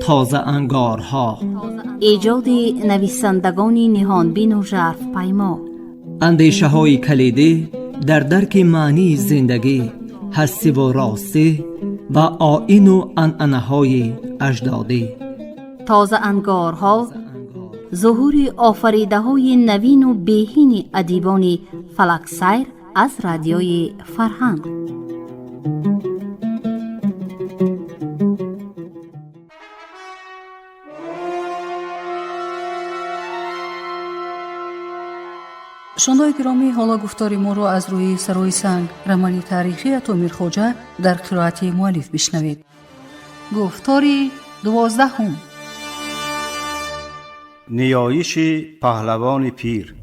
تازه انگارها، ایجاد نویسندگان نهانبین و ژرف پیما، اندیشه های کلیدی در درک معنی زندگی، هستی و راستی و آیین و عنعنه های اجدادی. تازه انگارها، ظهور آفریده های نوین و بهین ادیبان فلک سیر از رادیوی فرهنگ. شنوندگان گرامی، حالا گفتار ما را از روی سرای سنگ رمان تاریخی اتامیر خوجه در قرائت مؤلف بشنوید. گفتار 12. نیایش پهلوان پیر.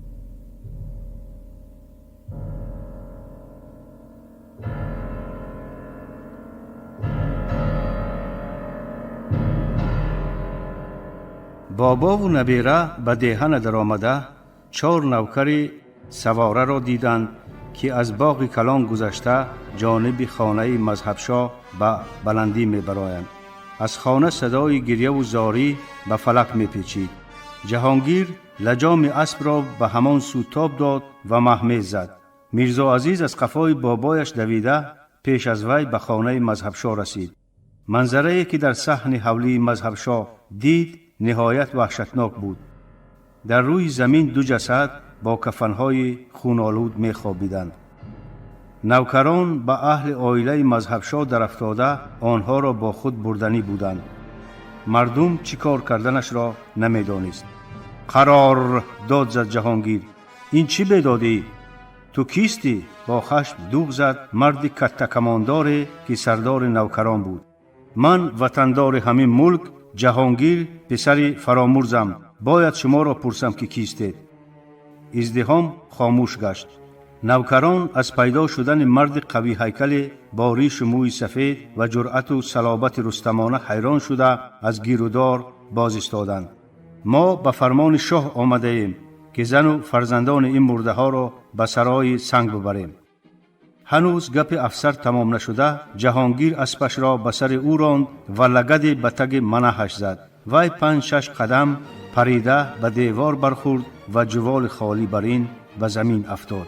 بابا و نبیره به دهن در آمده 4 نوکر سواره را دیدند که از باغ کلان گذشته جانب خانه مذهبشاه به بلندی می برآیند. از خانه صدای گریه و زاری به فلک می پیچید. جهانگیر لجام اسب را به همان سو تاب داد و مهمیز زد. میرزا عزیز از قفای بابایش دویده پیش از وی به خانه مذهبشاه رسید. منظره‌ای که در صحن حولی مذهبشاه دید نهایت وحشتناک بود. در روی زمین 2 جسد با کفنهای خون‌آلود می خوابیدند. نوکران به اهل عائله مذهبشاه در افتاده آنها را با خود بردنی بودند. مردم چی کار کردنش را نمی دانست. قرار داد زد جهانگیر. این چی بدادی؟ تو کیستی؟ با خشم دوغ زد مردی کته کماندار که سردار نوکران بود. من وطندار همین ملک جهانگیر پسر فرامرزم. باید شما را پرسم که کیستید. ازدحام خاموش گشت. نوکران از پیدا شدن مرد قوی هیکل با ریش و موی سفید و جرأت و صلابت رستمانه حیران شده از گیرودار باز ایستادند. ما به فرمان شاه آمده ایم که زن و فرزندان این مرده ها را به سرای سنگ ببریم. هنوز گپ افسر تمام نشده جهانگیر اسبش را به سر او راند و لگد به تگ منحش زد. وی 5-6 قدم پریده به دیوار برخورد و جوال خالی بر این به زمین افتاد.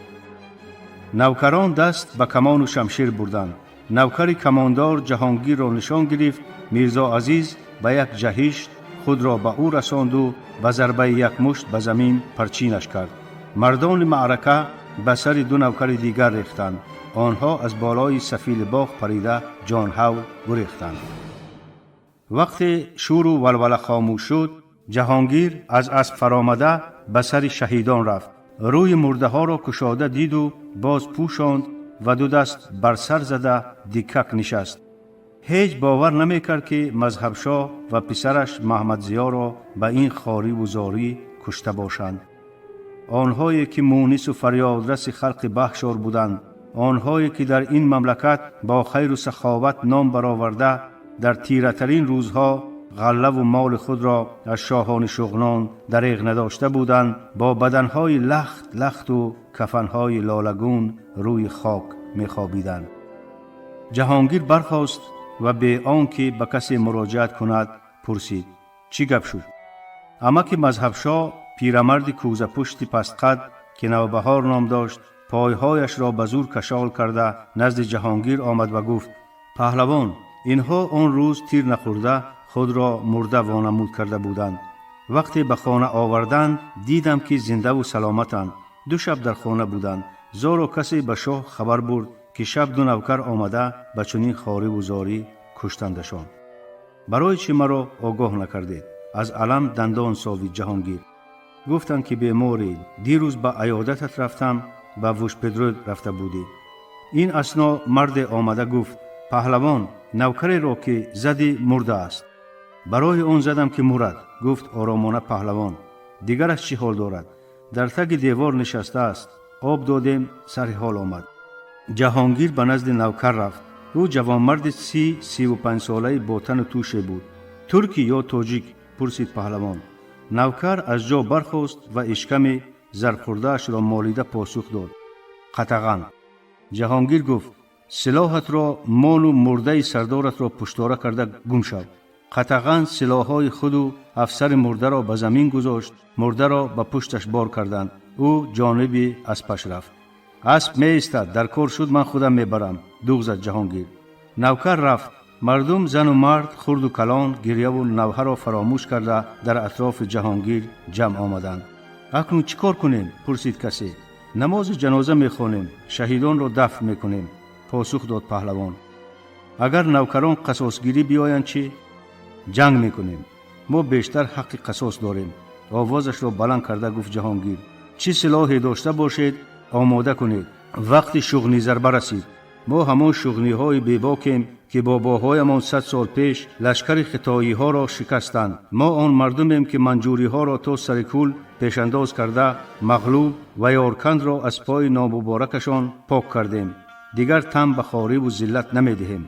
نوکران دست به کمان و شمشیر بردند. نوکر کماندار جهانگیر را نشان گرفت. میرزا عزیز به یک جهش خود را به او رساند و به ضربه یک مشت به زمین پرچینش کرد. مردان معرکه به سر 2 نوکر دیگر ریختند. آنها از بالای سفیل باغ پریده جان هول گریختند. وقتی شور و ولوله خاموش شد جهانگیر از اسب فرآمده به سر شهیدان رفت. روی مرده ها را کشاده دید و باز پوشاند و 2 دست بر سر زده دیکک نشست. هیچ باور نمی کرد که مذهبشاه و پسرش محمد ضیا را به این خواری و زاری کشته باشند. آنهایی که مونس و فریادرس خلق بخشار بودند، آنهایی که در این مملکت با خیر و سخاوت نام برآورده در تیره‌ترین روزها غله و مال خود را از شاهان شغنان دریغ نداشته بودند، با بدنهای لخت لخت و کفنهای لالگون روی خاک می‌خوابیدند. جهانگیر برخاست و به آنکه به کسی مراجعت کند پرسید چی گپ شد؟ عمک مذهبشاه پیرمرد کوزه پشت پست قد که نوبهار نام داشت پایهایش را به زور کشال کرده نزد جهانگیر آمد و گفت پهلوان، اینها آن روز تیر نخورده خود را مرده وانمود کرده بودند. وقتی به خانه آوردند دیدم که زنده و سلامتند. 2 شب در خانه بودند. زارا کسی به شاه خبر برد که شب 2 نوکر آمده به چنین خواری و زاری کشتندشان. برای چی مرا آگاه نکردید؟ از علم دندان ساوید جهانگیر. گفتند که بیماری، دیروز به عیادتت رفتم، به وشپدرود رفته بودی. این اثنا مرد آمده گفت پهلوان، نوکری را که زدی مرده است. برای آن زدم که مرد. گفت آرامانه پهلوان. دیگرش چی حال دارد؟ در تگ دیوار نشسته است. آب دادیم سر حال آمد. جهانگیر به نزد نوکر رفت. او جوانمرد 30-35 ساله با تن و توشه بود. ترکی یا تاجیک؟ پرسید پهلوان. نوکر از جا برخاست و اشکم زرخورده‌اش را مالیده پاسخ داد قطغن. جهانگیر گفت سلاحت را، مال و مرده سردارت را پشتواره کرده گم شو. قطعاً سلاح‌های خود و افسر مرده را به زمین گذاشت، مرده را به پشتش بار کردند. او جانب اسبش رفت. اسب می ایستاد. در کار شد من خودم میبرم. دوغ زد جهانگیر. نوکر رفت. مردم زن و مرد، خرد و کلان گریه و نوحه را فراموش کرده در اطراف جهانگیر جمع آمدند. اکنون چیکار کنیم؟ پرسید کسی. نماز جنازه میخوانیم، شهیدان را دفن میکنیم، پاسخ داد پهلوان. اگر نوکران قصاصگیری بیایند چی؟ جنگ میکنیم. ما بیشتر حق قصاص داریم. آوازش را بلند کرده گفت جهانگیر. چی سلاحی داشته باشید آماده کنید. وقتی شغنی ضربه رسید. ما همان شغنی های بیباکیم که باباهایمان 100 سال پیش لشکر ختایی ها را شکستند. ما آن مردمیم که منجوری ها را تا سرکول پیشانداز کرده مغلوب و یارکند را از پای نامبارکشان پاک کردیم. دیگر تن به خواری و ذلت نمیدهیم.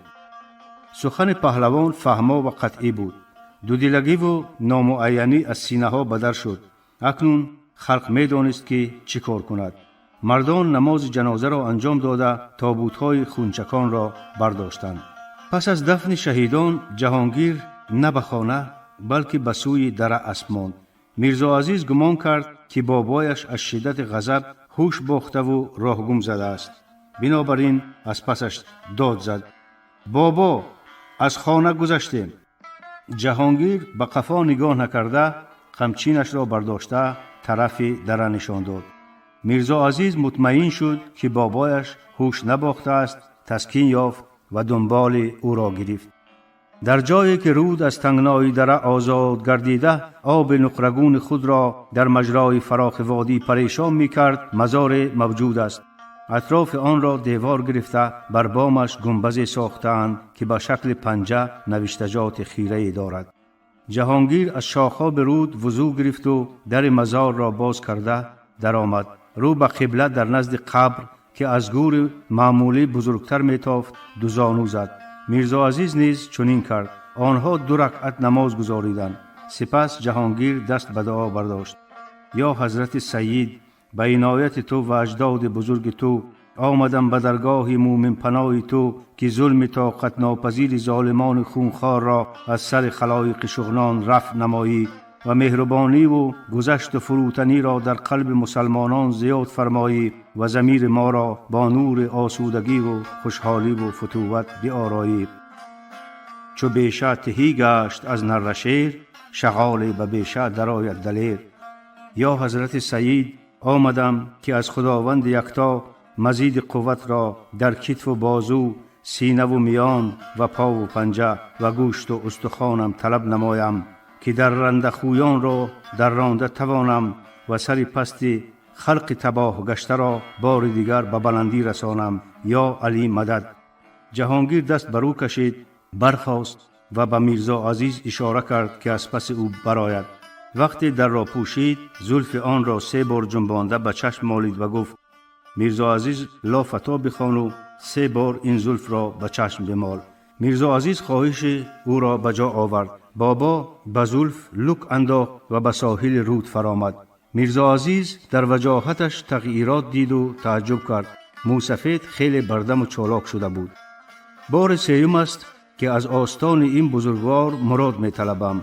سخن پهلوان فهما و قطعی بود. دودلگی و نامعینی از سینه ها بدر شد. اکنون خلق میدانست که چی کار کند. مردان نماز جنازه را انجام داده تابوت‌های خونچکان را برداشتند. پس از دفن شهیدان جهانگیر نه به خانه بلکه به سوی در اسب ماند. میرزا عزیز گمان کرد که بابایش از شدت غضب هوش باخته و راهگم زده است. بنابراین از پسش داد زد. بابا، از خانه گذشتیم. جهانگیر به قفا نگاه نکرده قمچینش را برداشته طرف در نشان داد. میرزا عزیز مطمئن شد که بابایش هوش نباخته است، تسکین یافت و دنبال او را گرفت. در جایی که رود از تنگنای دره آزاد گردیده آب نقرگون خود را در مجرای فراخ وادی پریشان می کرد مزار موجود است. اطراف آن را دیوار گرفته بر بامش گنبدی ساختند که به شکل پنجه نوشتجات خیره دارد. جهانگیر از شاخه به رود وضو گرفت و در مزار را باز کرده در آمد. رو به قبله در نزد قبر که از گور معمولی بزرگتر میتافت دو زانو زد. میرزا عزیز نیز چنین کرد. آنها 2 رکعت نماز گزاریدند. سپس جهانگیر دست به دعا برداشت. یا حضرت سید، به عنایت تو و اجداد بزرگ تو آمدم به درگاه مومن پناه تو که ظلم طاقت ناپذیر ظالمان خونخوار را از سر خلایق شغنان رفع نمایی و مهربانی و گذشت و فروتنی را در قلب مسلمانان زیاد فرمایی و ضمیر ما را با نور آسودگی و خوشحالی و فتوت بیارایی. چو بیشه تهی گشت از نره شیر، شغال به بیشه درآید دلیر. یا حضرت سید، آمدم که از خداوند یکتا مزید قوت را در کتف و بازو، سینه و میان و پا و پنجه و گوشت و استخوانم طلب نمایم که در رنده خویان را در رانده توانم و سر پست خلق تباه گشته را بار دیگر به بلندی رسانم. یا علی مدد. جهانگیر دست برو کشید، برخاست و به میرزا عزیز اشاره کرد که از پس او براید. وقتی در را پوشید زلف آن را 3 بار جنبانده به چشم مالید و گفت میرزا عزیز لا فتا بخوان و 3 بار این زلف را به چشم بمال. میرزا عزیز خواهش او را به جا آورد. بابا به زلف لک انداخت و به ساحل رود فرآمد. میرزا عزیز در وجاهتش تغییرات دید و تعجب کرد. موسفید خیلی بردم و چالاک شده بود. بار 3 است که از آستان این بزرگوار مراد می طلبم.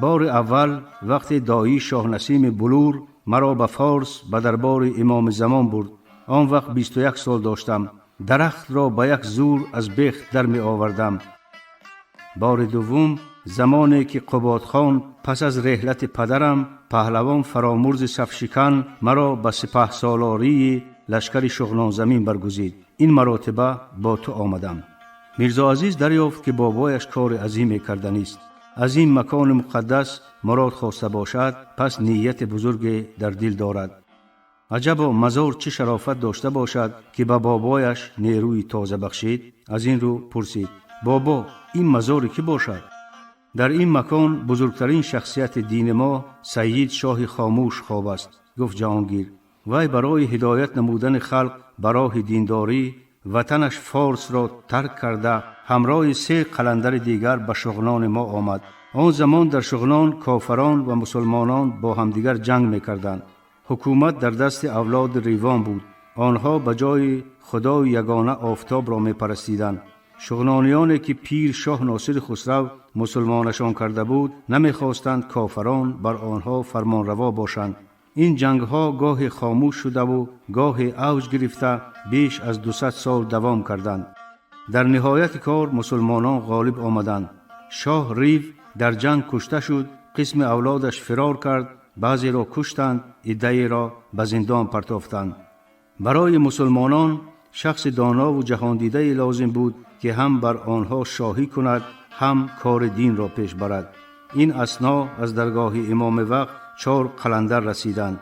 بار اول وقتی دایی شاه نسیم بلور مرا به فارس به دربار امام زمان برد. آن وقت 21 سال داشتم. درخت را به یک زور از بیخ در می آوردم. بار دوم زمانی که قباد خان پس از رحلت پدرم پهلوان فرامرز صفشکن مرا به سپه سالاری لشکر شغنان زمین برگزید. این مراتبه با تو آمدم. میرزا عزیز دریافت که بابایش کار عظیمی کرده نیست. از این مکان مقدس مراد خواسته باشد پس نیت بزرگ در دل دارد. عجبا مزار چه شرافت داشته باشد که به بابایش نیروی تازه بخشید. از این رو پرسید بابا این مزار کی باشد؟ در این مکان بزرگترین شخصیت دین ما سید شاه خاموش خواب است. گفت جهانگیر. وی برای هدایت نمودن خلق برای دینداری وطنش فارس را ترک کرده همراه 3 قلندر دیگر به شغنان ما آمد. آن زمان در شغنان کافران و مسلمانان با همدیگر جنگ می‌کردند. حکومت در دست اولاد ریوان بود. آنها به جای خدای یگانه آفتاب را می‌پرستیدند. شغنانیانی که پیر شاه ناصر خسرو مسلمانشان کرده بود نمیخواستند کافران بر آنها فرمانروا باشند. این جنگ ها گاه خاموش شده و گاه اوج گرفته بیش از 200 سال دوام کردند. در نهایت کار مسلمانان غالب آمدند. شاه ریو در جنگ کشته شد، قسم اولادش فرار کرد، بعضی را کشتند، عده‌ای را به زندان پرتافتند. برای مسلمانان شخص دانا و جهان دیده لازم بود که هم بر آنها شاهی کند هم کار دین را پیش برد. این اثنا از درگاه امام وقت 4 قلندر رسیدند.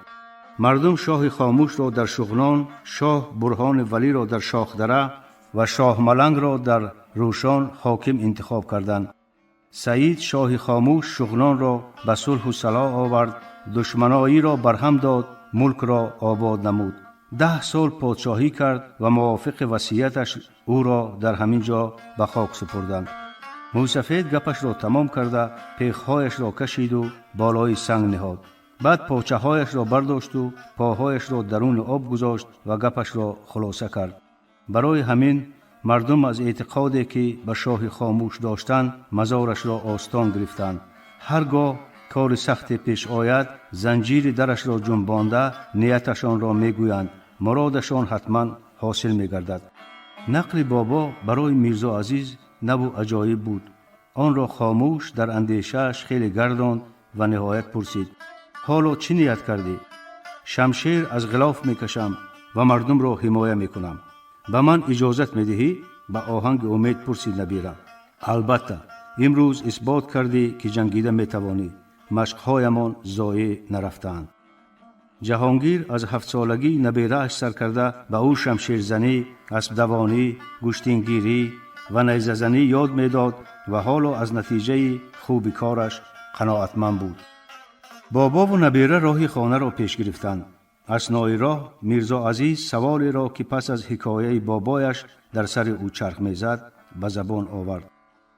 مردم شاه خاموش را در شغنان، شاه برهان ولی را در شاخدره و شاه ملنگ را در روشان حاکم انتخاب کردند. سعید شاه خاموش شغنان را به صلح و صلاح آورد، دشمنایی را برهم داد، ملک را آباد نمود. 10 سال پادشاهی کرد و موافق وصیتش او را در همین جا به خاک سپردند. موسفید گپش را تمام کرده پیخهایش را کشید و بالای سنگ نهاد. بعد پاچه هایش را برداشت و پاهایش را درون آب گذاشت و گپش را خلاصه کرد. برای همین مردم از اعتقادی که به شاه خاموش داشتند مزارش را آستان گرفتند. هرگاه کار سخت پیش آید زنجیر درش را جنبانده نیتشان را میگویند، مرادشان حتما حاصل میگردد. نقل بابا برای میرزا عزیز نبو عجایب بود. آن را خاموش در اندیشه‌اش خیلی گرداند و نهایت پرسید: حالا چی نیت کردی؟ شمشیر از غلاف میکشم و مردم را حمایه میکنم. به من اجازت میدهی؟ به آهنگ امید پرسید نبیره. البته امروز اثبات کردی که جنگیده میتوانی. مشقهایمان ضایع نرفتند. جهانگیر از 7 سالگی نبیره‌اش سر کرده به او شمشیرزنی، اسب دوانی، گوشتینگیری و نیزه زنی یاد میداد و حالا از نتیجه خوب کارش قناعتمند بود. بابا و نبیره راه خانه را پیش گرفتند. اثنای راه میرزا عزیز سوالی را که پس از حکایه بابایش در سر او چرخ میزد به زبان آورد.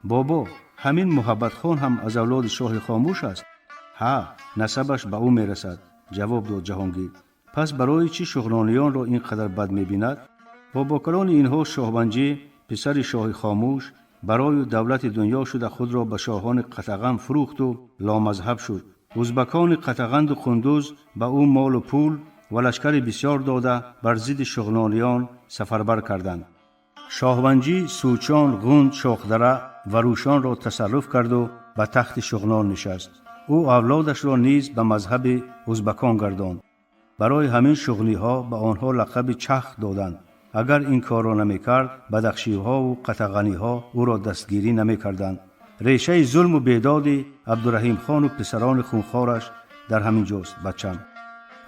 بابا، همین محبت خان هم از اولاد شاه خاموش است؟ ها، نسبش به او میرسد، جواب داد جهانگیر. پس برای چی شغنانیان را اینقدر بد میبیند؟ بابا کلان اینها شاهبنجی پسر شاه خاموش برای دولت دنیا شده خود را به شاهان قطغن فروخت و لامذهب شد. ازبکان قطغند و قندوز به او مال و پول و لشکر بسیار داده بر ضد شغنانیان سفربر کردند. شاهبنجی سوچان، غوند، شاخدره و روشان را تصرف کرد و به تخت شغنان نشست. او اولادش را نیز به مذهب ازبکان گرداند. برای همین شغلی ها به آنها لقب چخ دادند. اگر این کار را نمی کرد بدخشی ها و قطغنی ها او را دستگیری نمی کردند. ریشه ظلم و بیداد عبدالرحیم خان و پسران خونخوارش در همین جاست بچم.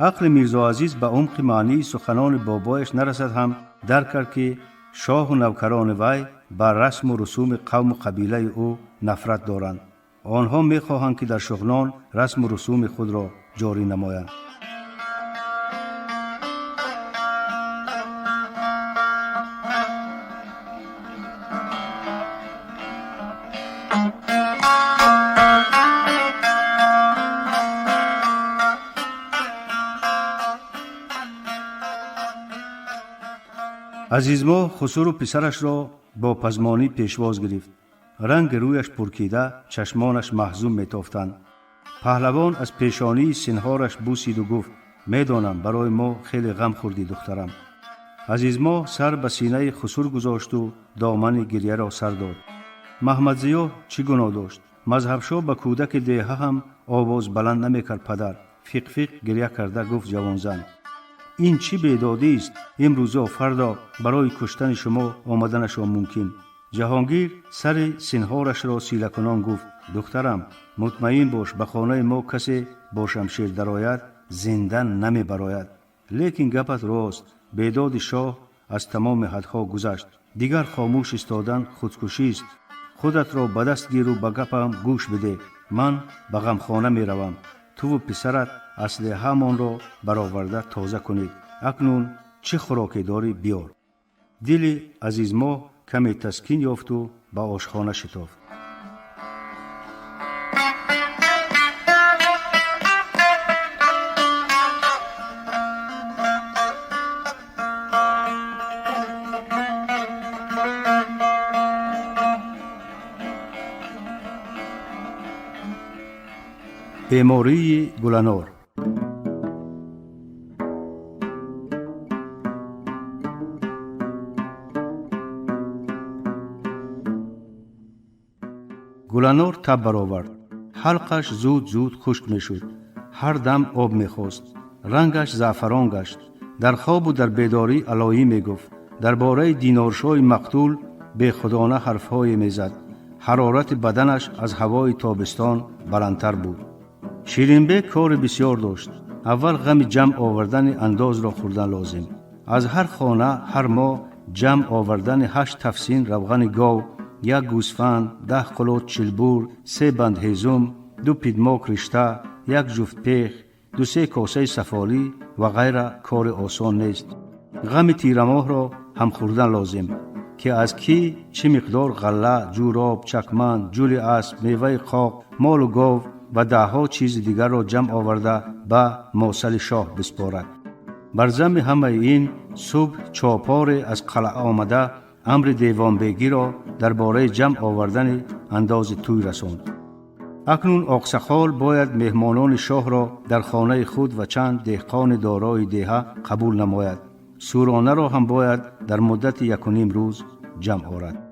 عقل میرزا عزیز به عمق معنی سخنان بابایش نرسد هم درک کرد که شاه و نوکران وی بر رسم و رسوم قوم و قبیله او نفرت دارند. آنها می خواهند که در شغنان رسم و رسوم خود را جاری نمایند. عزیزما خسرو و پسرش را با پزمانی پیشواز گرفت. رنگ رویش پرکیده، چشمانش محزون میتافتند. پهلوان از پیشانی سنهارش بوسید و گفت: میدانم برای ما خیلی غم خوردی دخترم. عزیزما سر به سینه خسرو گذاشت و دامن گریه را سر داد. محمد ضیا چی گناه داشت؟ مذهبشاه به کودک دیهه هم آواز بلند نمیکرد. پدر فیق فیق گریه کرده گفت: جوانزن، این چی بیدادی است؟ امروزا فردا برای کشتن شما آمدنشان ممکن. جهانگیر سر سنهارش را سیله کنان گفت: دخترم مطمئن باش به خانه ما کسی با شمشیر درآید زنده نمی براید. لیکن گپت راست، بیداد شاه از تمام حدها گذشت. دیگر خاموش استادن خودکشی است. خودت را به دست گیر و به گپم گوش بده. من به غمخانه می روم. تو و پسرت اسلحه‌مان را برآورده تازه کنید. اکنون چه خوراکی داری بیار. دل عزیز ما کمی تسکین یافت و به آشخانه شتافت. بیماری گلنار. گلنار تب برآورد. حلقش زود زود خشک می شد. هر دم آب می خواست. رنگش زعفران گشت. در خواب و در بیداری علایی می گفت. درباره دینارشای مقتول به خدانه حرفهای می زد. حرارت بدنش از هوای تابستان بلندتر بود. شیرینبگ کار بسیار داشت. اول غم جمع آوردن انداز را خوردن لازم. از هر خانه هر ماه جمع آوردن 8 تفسین روغن گاو، 1 گوسفند، 10 قلوت چلبور، 3 بند هیزم، 2 پیدماک رشته، 1 جفت پیخ، 2-3 کاسه سفالی و غیره کار آسان نیست. غم تیرماه را هم خوردن لازم که از کی چه مقدار غله، جوراب، چکمند، جولی اسب، میوه قاق، مال و گاو و 10 چیز دیگر را جمع آورده به موصل شاه بسپارد. بر ضمن همه این صبح چاپار از قلعه آمده امر دیوان بیگی را درباره جمع آوردن انداز توی رساند. اکنون آقسخال باید مهمانان شاه را در خانه خود و چند دهقان دارای دیهه قبول نماید. سورانه را هم باید در مدت 1.5 روز جمع آورد.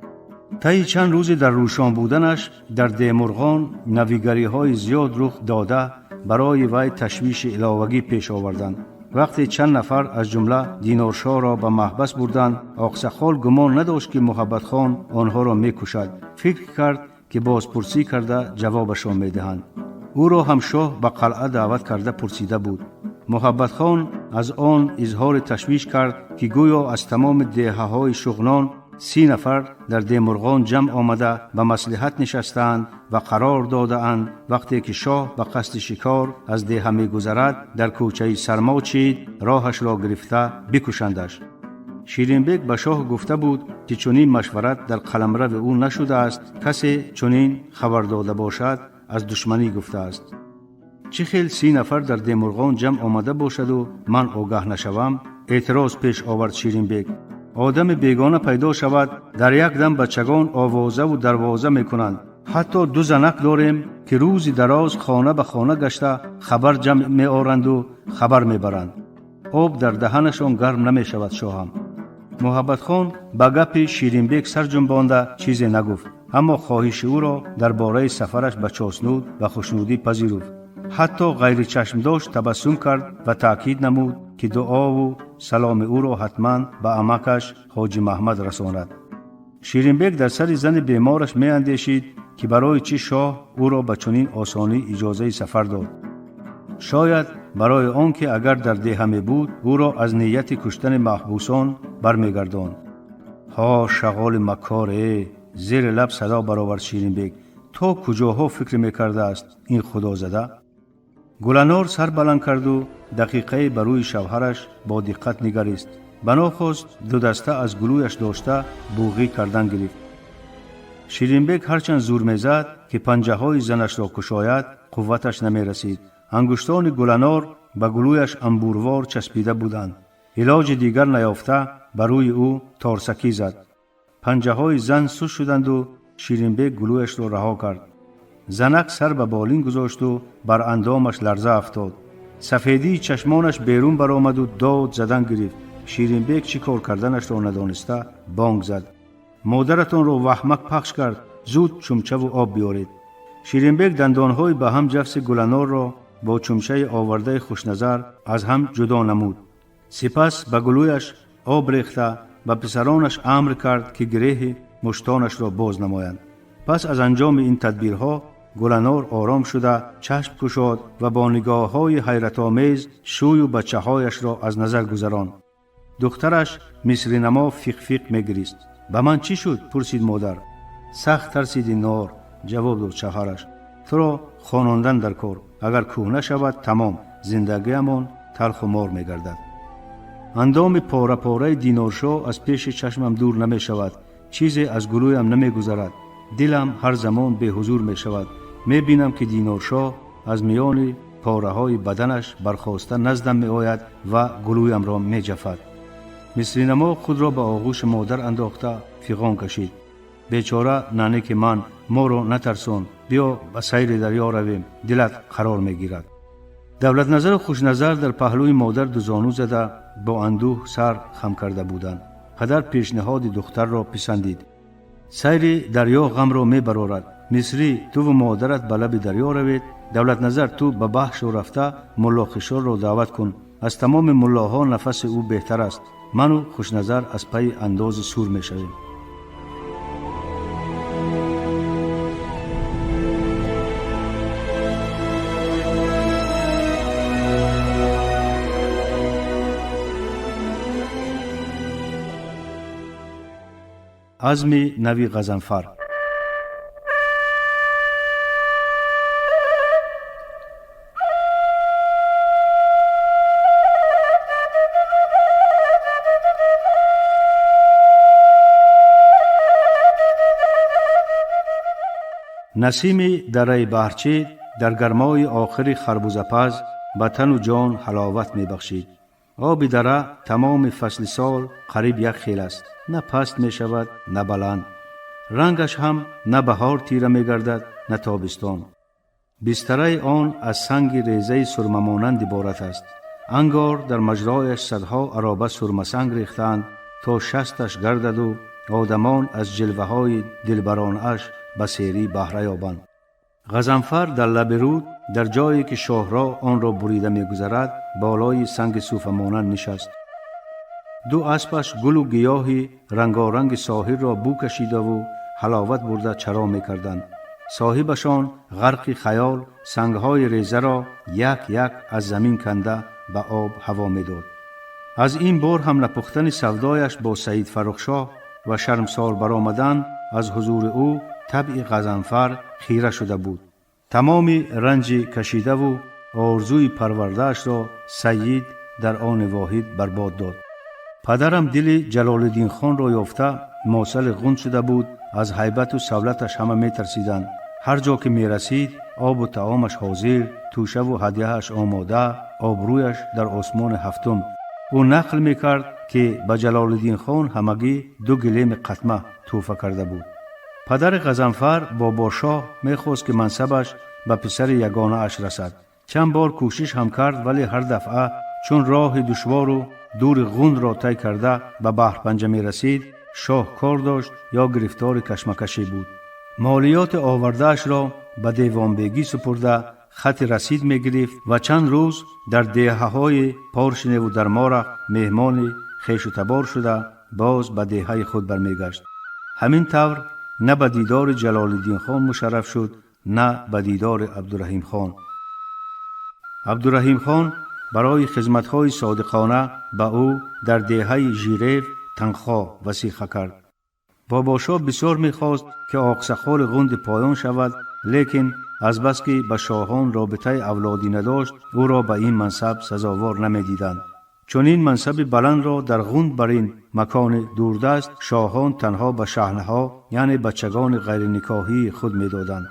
طی چند روز در روشان بودنش در دیمرغان نویگری های زیاد رخ داده برای وی تشویش علاوگی پیش آوردند. وقتی چند نفر از جمله دینارشاه را به محبس بردند، آقسخال گمان نداشت که محبت خان آنها را می کشد. فکر کرد که بازپرسی کرده جوابشان می دهند. او را هم شاه به قلعه دعوت کرده پرسیده بود. محبت خان از آن اظهار تشویش کرد که گویا از تمام دیهه های شغنان 30 نفر در دیمرغان جمع آمده به مصلحت نشستند و قرار داده اند وقتی که شاه به قصد شکار از دیهه می گذرد در کوچه سرما چید راهش را گرفته بکشندش. شیرینبگ به شاه گفته بود که چنین مشورت در قلمرو او نشده است. کسی چنین خبر داده باشد از دشمنی گفته است. چه خیل 30 نفر در دیمرغان جمع آمده باشد و من آگاه نشوم؟ اعتراض پیش آورد شیرینبگ. آدم بیگانه پیدا شود در یک دم بچگان آوازه و دروازه می کنند. حتی 2 زنک داریم که روزی دراز خانه به خانه گشته خبر جمع می آورند و خبر می برند. آب در دهنشان گرم نمی شود شاهم. محبت خان به گپ شیرینبگ سر جنبانده چیزی نگفت، اما خواهش او را درباره سفرش به چاسنود و خوشنودی پذیرفت. حتی غیر چشم داشت تبسم کرد و تأکید نمود که دعا و سلام او را حتما به عمکش حاجی محمد رساند. شیرینبگ در سر زن بیمارش می اندیشید که برای چی شاه او را به چنین آسانی اجازه سفر داد. شاید برای آنکه اگر در دیهه می بود او را از نیت کشتن محبوسان برمیگرداند. ها شغال مکاره، زیر لب صدا برآورد شیرینبگ. تا کجاها فکر میکرده است این خدا زده؟ گلنار سر بلند کرد و دقیقه بر روی شوهرش با دقت نگریست. بناخواست 2 دسته از گلویش داشته بوغی کردن گرفت. شیرینبگ هرچند زور میزد که پنجه های زنش را کشاید قوتش نمی رسید. انگشتان گلنار به گلویش انبوروار چسبیده بودند. علاج دیگر نیافته بر روی او تارسکی زد. پنجه های زن سوس شدند و شیرینبگ گلویش را رها کرد. زنک سر به بالین گذاشت و بر اندامش لرزه افتاد. سفیدی چشمانش بیرون برآمد و داد زدن گرفت. شیرینبگ چی کار کردنش را ندانسته بانگ زد. مادرتان را وحمک پخش کرد، زود چمچه و آب بیارید. شیرینبگ دندانهای به هم جفس گلنار را با چمچه آورده خوشنظر از هم جدا نمود. سپس به گلویش آب ریخته به پسرانش امر کرد که گره مشتانش را باز نمایند. پس از انجام این تدبیرها گلنار آرام شده چشم گشاد و با نگاه‌های حیرت آمیز شوی و بچه‌هایش را از نظر گذراند. دخترش مصری نما فیق فیق می‌گریست. به من چی شد؟ پرسید مادر. سخت ترسیدی نار، جواب داد شوهرش. تو را خاناندن در کار، اگر کهنه شود تمام زندگیمان تلخ و مار می‌گردد. اندام پاره پاره دینارشاه از پیش چشمم دور نمی شود. چیزی از گلویم نمی گذرد. دلم هر زمان به حضور می شود. می بینم که دینارشاه از میان پاره های بدنش برخاسته نزدم می آید و گلویم را می جفد. مصری نما خود را به آغوش مادر انداخته فیغان کشید. بیچاره ننه که من ما رو نترسون، بیا به سیر دریا رویم، دلت قرار میگیرد. دولت نظر و خوش نظر در پهلوی مادر دو زانو زده با اندوه سر خم کرده بودند. پدر پیشنهاد دختر را پسندید. سیر دریا غم را میبرارد. مصری تو و مادرت به لب دریا روید. دولت نظر تو به بحش و رفته ملا خشار را دعوت کن. از تمام ملاها نفس او بهتر است. من و خوش نظر از پی انداز سور میشویم. عزم نوی غضنفر. نسیم دره بهرچه در گرمای آخر خربوزه پز به تن و جان حلاوت می بخشید. آب دره تمام فصل سال قریب یک خیل است. نه پست می شود نه بلند. رنگش هم نه بهار تیره می گردد نه تابستان. بستره آن از سنگ ریزه سرمه مانند عبارت است. انگار در مجرایش صدها عرابه سرمه سنگ ریختند تا شستش گردد و آدمان از جلوه های دلبرانش به سیری بهره یابند. غضنفر در لب رود در جایی که شاهراه آن را بریده می گذرد بالای سنگ صوفه مانند نشست. دو اسبش گل و گیاهی رنگارنگ ساحل را بو کشیده و حلاوت برده چرا می کردند. صاحبشان غرق خیال سنگهای ریزه را یک یک از زمین کنده به آب هوا می داد. از این بار هم نپختن سودایش با سید فرخشاه و شرمسار برآمدن از حضور او طبع غضنفر خیره شده بود. تمام رنج کشیده و آرزوی پروردهش را سید در آن واحد برباد داد. پدرم دل جلال الدین خان را یافته موصل غند شده بود. از هیبت و سولتش همه می ترسیدند. هر جا که می رسید آب و طعامش حاضر، توشه و هدیهش آماده، آبرویش در آسمان هفتم. او نقل می کرد که به جلال الدین خان همگی 2 گلیم قطمه تحفه کرده بود. پدر غضنفر با باشاه می خواست که منصبش به پسر یگانه اش رسد. چند بار کوشش هم کرد ولی هر دفعه چون راه دشوار و دور غند را طی کرده به بحر پنجه می رسید، شاه کار داشت یا گرفتار کشمکشی بود. مالیات آوردهش را به دیوانبگی سپرده خط رسید می گرفت و چند روز در دیههای پارشنه و درمارخ مهمان خویش و تبار شده باز به دیهه خود برمیگشت. همین طور نه به دیدار جلال الدین خان مشرف شد نه به دیدار عبدالرحیم خان. عبدالرحیم خان برای خدمت‌های صادقانه به او در دیهه ژیریو تنخواه وثیقه کرد. باباشاه بسیار می‌خواست که آقسخال غند پایان شود، لیکن از بس که به شاهان رابطه اولادی نداشت او را به این منصب سزاوار نمی‌دیدند. چون این منصب بلند را در غند بر این مکان دوردست شاهان تنها به شحنه‌ها یعنی بچگان غیر نکاحی خود می‌دادند.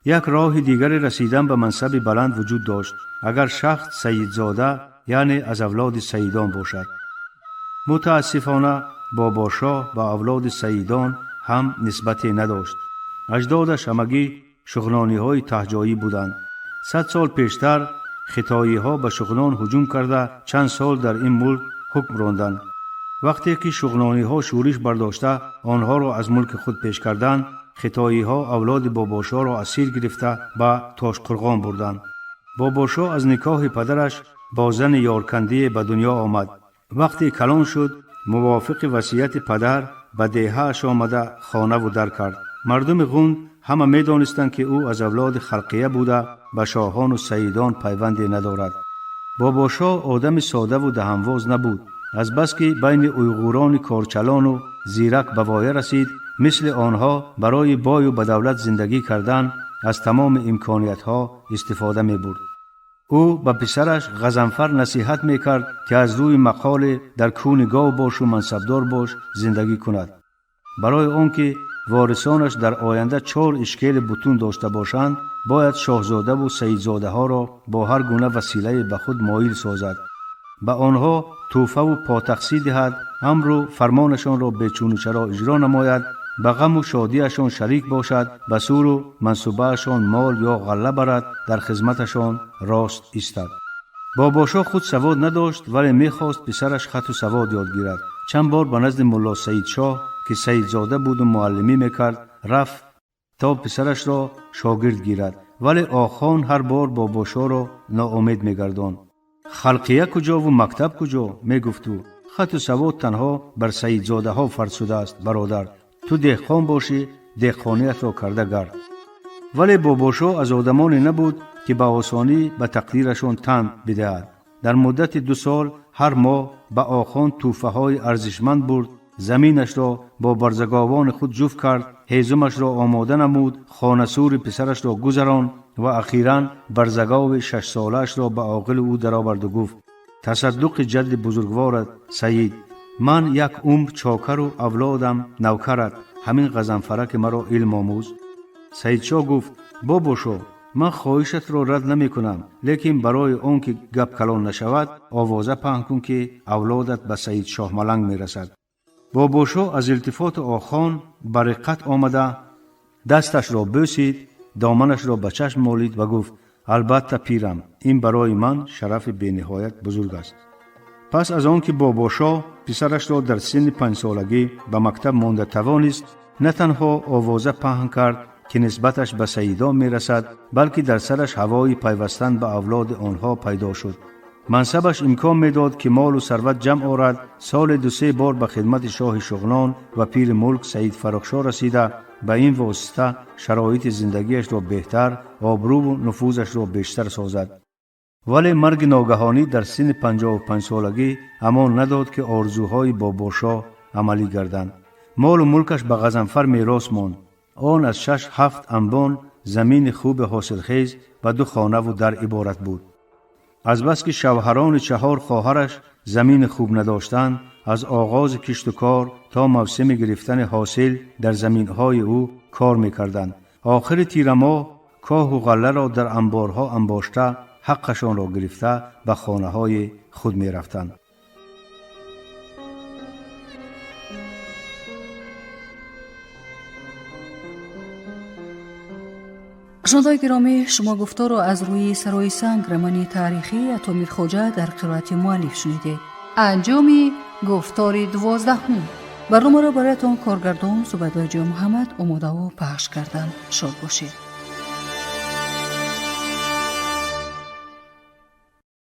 یک راه دیگر رسیدن به منصب بلند وجود داشت اگر شخص سیدزاده یعنی از اولاد سیدان باشد. متاسفانه باباشاه با اولاد سیدان هم نسبتی نداشت. اجدادش همگی شغنانی های تهجایی بودند. 100 سال پیشتر ختایی ها به شغنان هجوم کرده چند سال در این ملک حکم راندند. وقتی که شغنانی ها شورش برداشته آنها را از ملک خود پیش کردند، ختایی ها اولاد باباشاه را اسیر گرفته به تاشقرغان بردند. باباشاه از نکاح پدرش با زن یارکندی به دنیا آمد. وقتی کلان شد موافق وصیت پدر به دیهه‌اش آمده خانه و در کرد. مردم غند همه می دانستند که او از اولاد خلقیه بوده به شاهان و سیدان پیوندی ندارد. باباشاه آدم ساده و دهنواز نبود. از بس که بین اویغوران کارچلان و زیرک به وایه رسید، مثل آنها برای بای و بدولت زندگی کردن از تمام امکانیت‌ها استفاده می برد. او به پسرش غضنفر نصیحت می کرد که از روی مقال در کون گاو باش و منصبدار باش زندگی کند. برای آنکه وارثانش در آینده 4 اشکال بطون داشته باشند باید شاهزاده و سیدزاده ها را با هر گونه وسیله به خود مایل سازد. به آنها توفه و پاتقسی دهد، امر و فرمانشان را به چون و چرا اجرا نماید، به غم و شادیشان شریک باشد، به سور و منصوبهشان مال یا غله برد، در خدمتشان راست ایستد. باباشا خود سواد نداشت ولی میخواست پسرش خط و سواد یاد گیرد. چند بار به نزد ملا سعید شاه که سعید زاده بود و معلمی میکرد رفت تا پسرش را شاگرد گیرد، ولی آخان هر بار باباشا را ناامید میگرداند. خلقیه کجا و مکتب کجا؟ میگفت او. خط و سواد تنها بر سعید زاده ها فرض شده است برادر. تو دهقان باشی، دهقانیت را کرده گرد. ولی باباشا از آدمانی نبود که به آسانی به تقدیرشان تن بدهد. در مدت 2 سال هر ماه به آخان توفه های ارزشمند برد، زمینش را با برزگاوان خود جفت کرد، هیزمش را آماده نمود، خانه سور پسرش را گذراند و اخیراً برزگاو 6 سالش را به عاقل او درآورد و گفت: تصدق جد بزرگوارت سعید، من یک عمر چاکر و اولادم نوکرت، همین غضنفرک مرا علم آموز. سعید شاه گفت: باباشا، من خواهشت را رد نمی کنم، لیکن برای آن که گپ کلان نشود آوازه پهن کن که اولادت به سعید شاه ملنگ می رسد. باباشا از التفات آخان بر رقت آمده دستش را بوسید، دامنش را به چشم مالید و گفت: البته پیرم، این برای من شرف بی نهایت بزرگ است. پس از آن که باباشا پسرش را در سن 5 سالگی به مکتب مانده توانست، نه تنها آوازه پهن کرد که نسبتش به سعیدا می رسد، بلکه در سرش هوای پیوستن به اولاد آنها پیدا شد. منصبش امکان می داد که مال و ثروت جمع آورد. سال 2-3 بار به خدمت شاه شغنان و پیر ملک سعید فرخشاه رسیده، به این واسطه شرایط زندگیش را بهتر، آبرو و نفوذش را بیشتر سازد. ولی مرگ ناگهانی در سن 55 سالگی امان نداد که آرزوهای باباشا عملی گردند. مال و ملکش به غضنفر میراث ماند. آن از 6-7 انبان زمین خوب حاصلخیز و 2 خانه و در عبارت بود. از بس که شوهران 4 خواهرش زمین خوب نداشتند، از آغاز کشت و کار تا موسم گرفتن حاصل در زمینهای او کار میکردند. آخر تیر ماه کاه و غله را در انبارها انباشته، حقشان را گرفته به خانه های خود می رفتند. شنوندگان گرامی، شما گفتار را از روی سرای سنگ رمان تاریخی عطا میرخواجه در قرائت مؤلف شنیدید. انجام گفتار 12. برنامه را برایتان کارگردان زبیده محمد آماده و پخش کردند. شاد باشید.